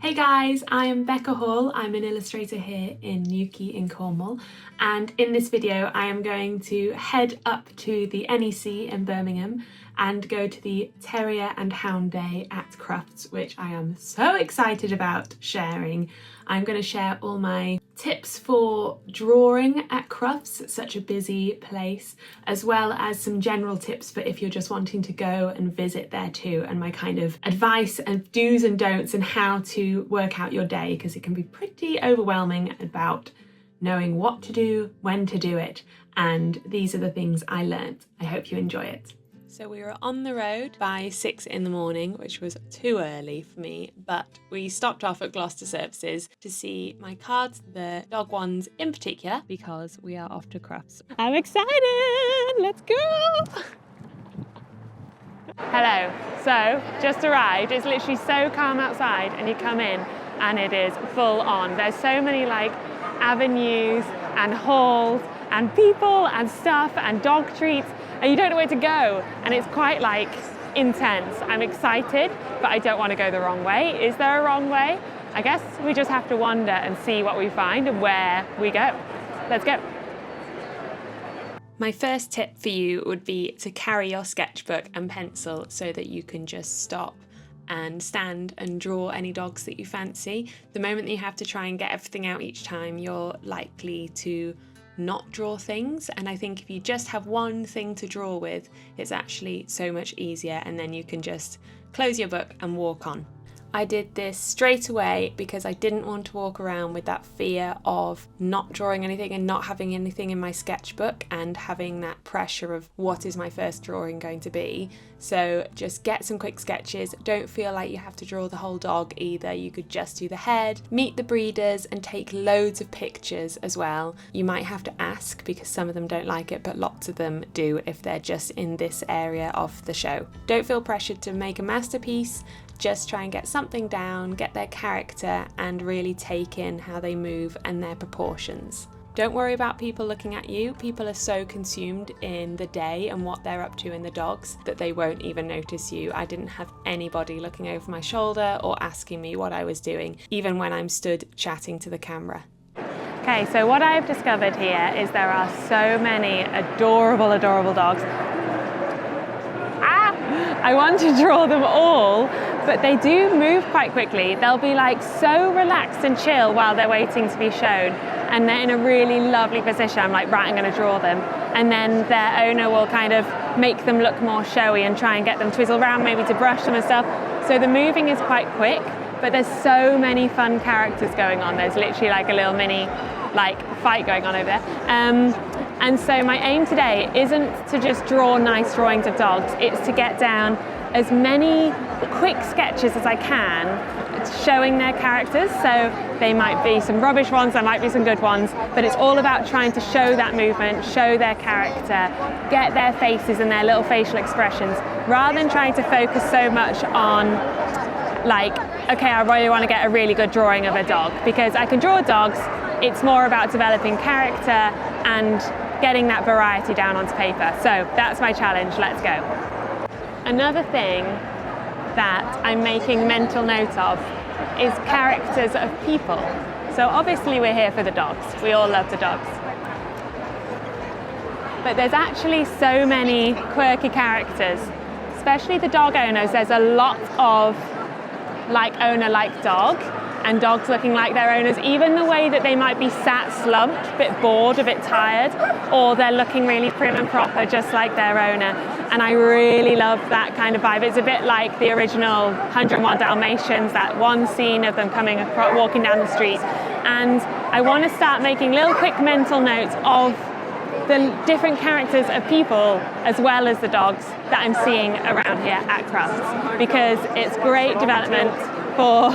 Hey guys, I am Becca Hall. I'm an illustrator here in Newquay in Cornwall, and in this video I am going to head up to the NEC in Birmingham and go to the Terrier and Hound Day at Crufts, which I am so excited about sharing. I'm going to share all my tips for drawing at Crufts, it's such a busy place, as well as some general tips for if you're just wanting to go and visit there too, and my kind of advice and do's and don'ts and how to work out your day, because it can be pretty overwhelming about knowing what to do, when to do it, and these are the things I learnt. I hope you enjoy it. So we were on the road by 6 in the morning, which was too early for me, but we stopped off at Gloucester Services to see my cards, the dog ones in particular, because we are off to Crufts. I'm excited! Let's go! Hello. So, just arrived. It's literally so calm outside, and you come in and it is full on. There's so many avenues and halls and people and stuff and dog treats, and you don't know where to go, and it's quite intense. I'm excited, but I don't want to go the wrong way. Is there a wrong way? I guess we just have to wander and see what we find and where we go. Let's go. My first tip for you would be to carry your sketchbook and pencil so that you can just stop and stand and draw any dogs that you fancy. The moment that you have to try and get everything out each time, you're likely to not draw things, and I think if you just have one thing to draw with, it's actually so much easier, and then you can just close your book and walk on. I did this straight away because I didn't want to walk around with that fear of not drawing anything and not having anything in my sketchbook and having that pressure of what is my first drawing going to be. So just get some quick sketches. Don't feel like you have to draw the whole dog either. You could just do the head, meet the breeders, and take loads of pictures as well. You might have to ask because some of them don't like it, but lots of them do if they're just in this area of the show. Don't feel pressured to make a masterpiece. Just try and get something down, get their character, and really take in how they move and their proportions. Don't worry about people looking at you. People are so consumed in the day and what they're up to in the dogs that they won't even notice you. I didn't have anybody looking over my shoulder or asking me what I was doing, even when I'm stood chatting to the camera. Okay, so what I've discovered here is there are so many adorable dogs. I want to draw them all, but they do move quite quickly. They'll be so relaxed and chill while they're waiting to be shown, and they're in a really lovely position. I'm right, I'm going to draw them. And then their owner will kind of make them look more showy and try and get them to twizzle around, maybe to brush them and stuff. So the moving is quite quick, but there's so many fun characters going on. There's literally a little mini fight going on over there. And so my aim today isn't to just draw nice drawings of dogs, it's to get down as many quick sketches as I can showing their characters. So they might be some rubbish ones, there might be some good ones, but it's all about trying to show that movement, show their character, get their faces and their little facial expressions, rather than trying to focus so much on okay, I really want to get a really good drawing of a dog, because I can draw dogs. It's more about developing character and getting that variety down onto paper. So that's my challenge, let's go. Another thing that I'm making mental note of is characters of people. So obviously we're here for the dogs, we all love the dogs. But there's actually so many quirky characters, especially the dog owners. There's a lot of owner dog, and dogs looking like their owners, even the way that they might be sat slumped, a bit bored, a bit tired, or they're looking really prim and proper, just like their owner. And I really love that kind of vibe. It's a bit like the original 101 Dalmatians, that one scene of them coming across, walking down the street. And I want to start making little quick mental notes of the different characters of people as well as the dogs that I'm seeing around here at Crufts, because it's great development for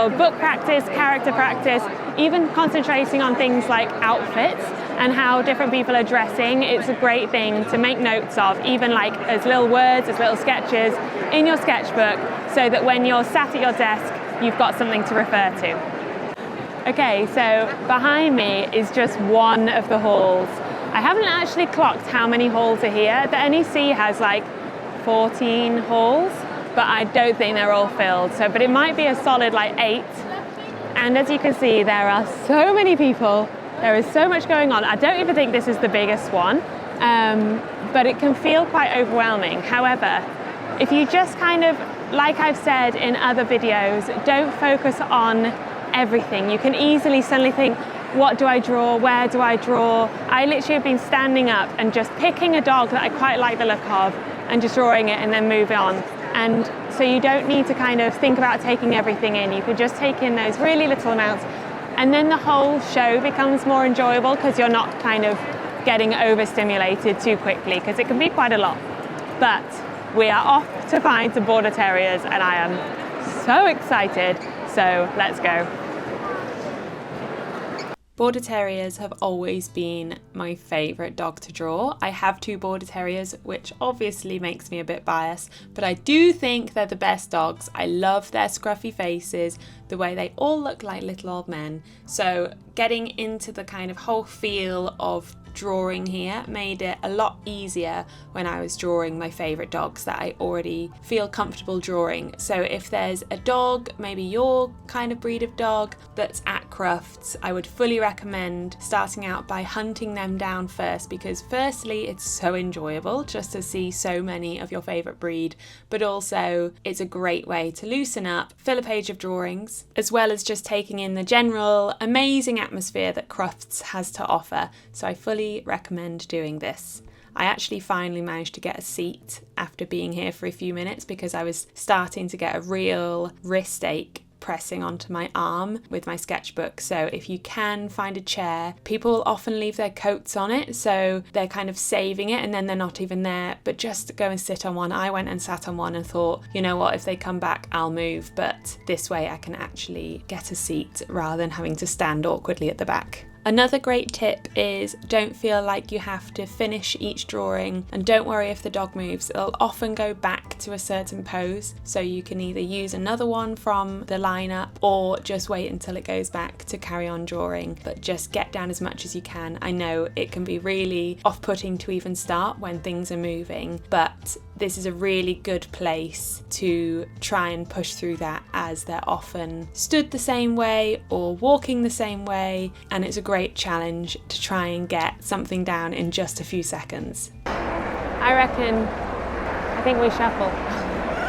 book practice, character practice, even concentrating on things like outfits and how different people are dressing. It's a great thing to make notes of, even as little words, as little sketches in your sketchbook, so that when you're sat at your desk, you've got something to refer to. Okay, so behind me is just one of the halls. I haven't actually clocked how many halls are here. The NEC has 14 halls, but I don't think they're all filled. So, but it might be a solid like 8. And as you can see, there are so many people. There is so much going on. I don't even think this is the biggest one, but it can feel quite overwhelming. However, if you just kind of, like I've said in other videos, don't focus on everything. You can easily suddenly think, what do I draw? Where do I draw? I literally have been standing up and just picking a dog that I quite like the look of and just drawing it and then move on. And so you don't need to kind of think about taking everything in. You can just take in those really little amounts, and then the whole show becomes more enjoyable because you're not kind of getting overstimulated too quickly, because it can be quite a lot. But we are off to find some Border Terriers and I am so excited. So let's go. Border Terriers have always been my favourite dog to draw. I have 2 Border Terriers, which obviously makes me a bit biased, but I do think they're the best dogs. I love their scruffy faces, the way they all look like little old men. So getting into the kind of whole feel of drawing here made it a lot easier when I was drawing my favourite dogs that I already feel comfortable drawing. So if there's a dog, maybe your kind of breed of dog, that's at Crufts, I would fully recommend starting out by hunting them down first, because firstly it's so enjoyable just to see so many of your favourite breed, but also it's a great way to loosen up, fill a page of drawings, as well as just taking in the general amazing atmosphere that Crufts has to offer. So I fully recommend doing this. I actually finally managed to get a seat after being here for a few minutes because I was starting to get a real wrist ache pressing onto my arm with my sketchbook. So if you can find a chair, people often leave their coats on it, so they're kind of saving it and then they're not even there, but just go and sit on one. I went and sat on one and thought, you know what, if they come back I'll move, but this way I can actually get a seat rather than having to stand awkwardly at the back. Another great tip is don't feel like you have to finish each drawing, and don't worry if the dog moves. It'll often go back to a certain pose, so you can either use another one from the lineup or just wait until it goes back to carry on drawing, but just get down as much as you can. I know it can be really off-putting to even start when things are moving, but this is a really good place to try and push through that, as they're often stood the same way or walking the same way, and it's a great challenge to try and get something down in just a few seconds. I think we shuffle.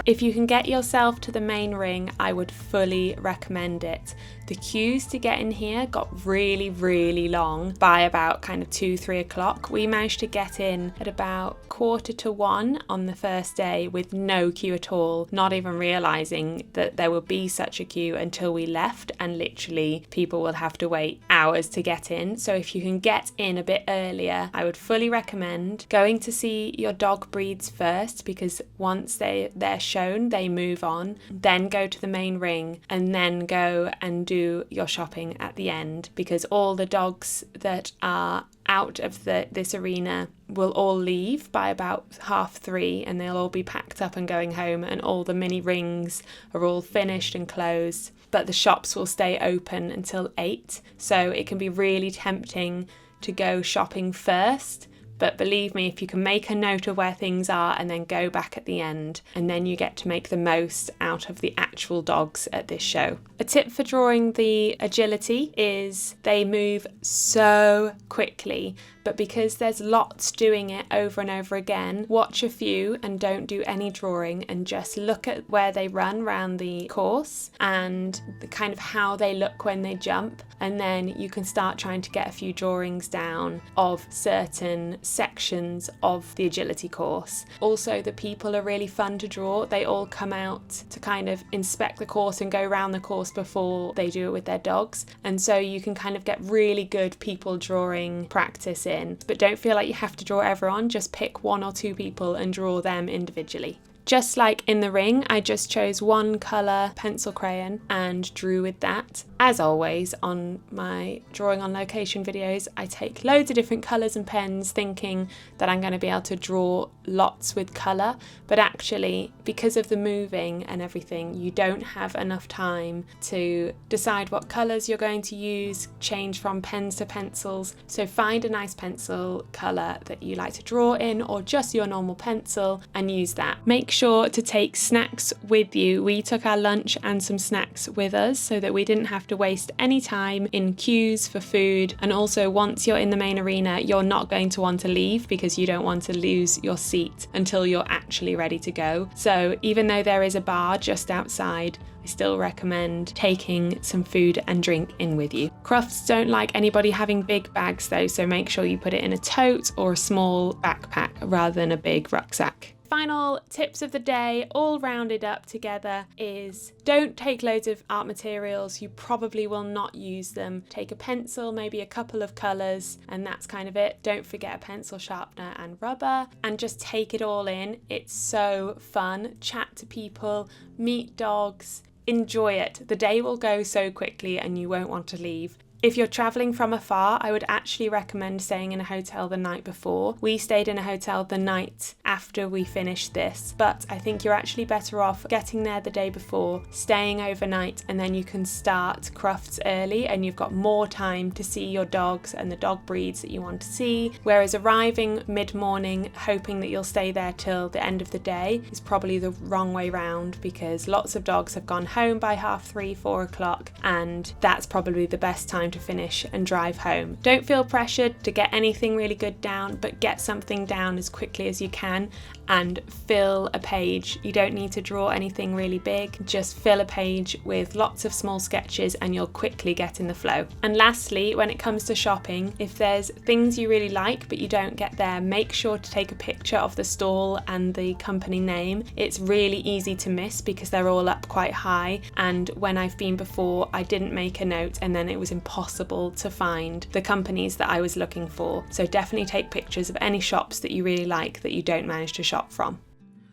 If you can get yourself to the main ring, I would fully recommend it. The queues to get in here got really long by about kind of 2-3 o'clock. We managed to get in at about 1:45 on the first day with no queue at all, not even realising that there would be such a queue until we left, and literally people will have to wait hours to get in. So if you can get in a bit earlier, I would fully recommend going to see your dog breeds first, because once they're shown, they move on, then go to the main ring and then go and do your shopping at the end, because all the dogs that are out of this arena will all leave by about 3:30, and they'll all be packed up and going home, and all the mini rings are all finished and closed, but the shops will stay open until 8, so it can be really tempting to go shopping first. But believe me, if you can make a note of where things are and then go back at the end, and then you get to make the most out of the actual dogs at this show. A tip for drawing the agility is they move so quickly, but because there's lots doing it over and over again, watch a few and don't do any drawing, and just look at where they run around the course and the kind of how they look when they jump, and then you can start trying to get a few drawings down of certain sections of the agility course. Also, the people are really fun to draw. They all come out to kind of inspect the course and go around the course before they do it with their dogs, and so you can kind of get really good people drawing practice in. But don't feel like you have to draw everyone, just pick 1 or 2 people and draw them individually. Just like in the ring, I just chose one colour pencil crayon and drew with that. As always on my drawing on location videos, I take loads of different colours and pens, thinking that I'm going to be able to draw lots with colour, but actually because of the moving and everything, you don't have enough time to decide what colours you're going to use, change from pens to pencils. So find a nice pencil colour that you like to draw in, or just your normal pencil, and use that. Make sure to take snacks with you. We took our lunch and some snacks with us so that we didn't have to waste any time in queues for food. And also, once you're in the main arena, you're not going to want to leave because you don't want to lose your seat until you're actually ready to go. So even though there is a bar just outside, I still recommend taking some food and drink in with you. Crufts don't like anybody having big bags though, so make sure you put it in a tote or a small backpack rather than a big rucksack. Final tips of the day, all rounded up together, is don't take loads of art materials. You probably will not use them. Take a pencil, maybe a couple of colours, and that's kind of it. Don't forget a pencil sharpener and rubber, and just take it all in. It's so fun. Chat to people, meet dogs, enjoy it. The day will go so quickly and you won't want to leave. If you're travelling from afar, I would actually recommend staying in a hotel the night before. We stayed in a hotel the night after we finished this, but I think you're actually better off getting there the day before, staying overnight, and then you can start Crufts early and you've got more time to see your dogs and the dog breeds that you want to see. Whereas arriving mid-morning, hoping that you'll stay there till the end of the day, is probably the wrong way round, because lots of dogs have gone home by 3:30, 4 o'clock, and that's probably the best time to finish and drive home. Don't feel pressured to get anything really good down, but get something down as quickly as you can and fill a page. You don't need to draw anything really big, just fill a page with lots of small sketches and you'll quickly get in the flow. And lastly, when it comes to shopping, if there's things you really like but you don't get there, make sure to take a picture of the stall and the company name. It's really easy to miss because they're all up quite high, and when I've been before, I didn't make a note and then it was impossible to find the companies that I was looking for. So definitely take pictures of any shops that you really like that you don't manage to shop from.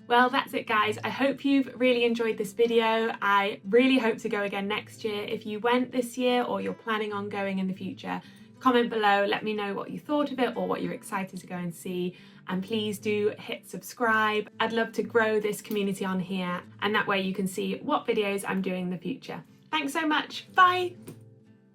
Well, that's it guys. I hope you've really enjoyed this video. I really hope to go again next year. If you went this year or you're planning on going in the future, comment below, let me know what you thought of it or what you're excited to go and see. And please do hit subscribe. I'd love to grow this community on here, and that way you can see what videos I'm doing in the future. Thanks so much. Bye.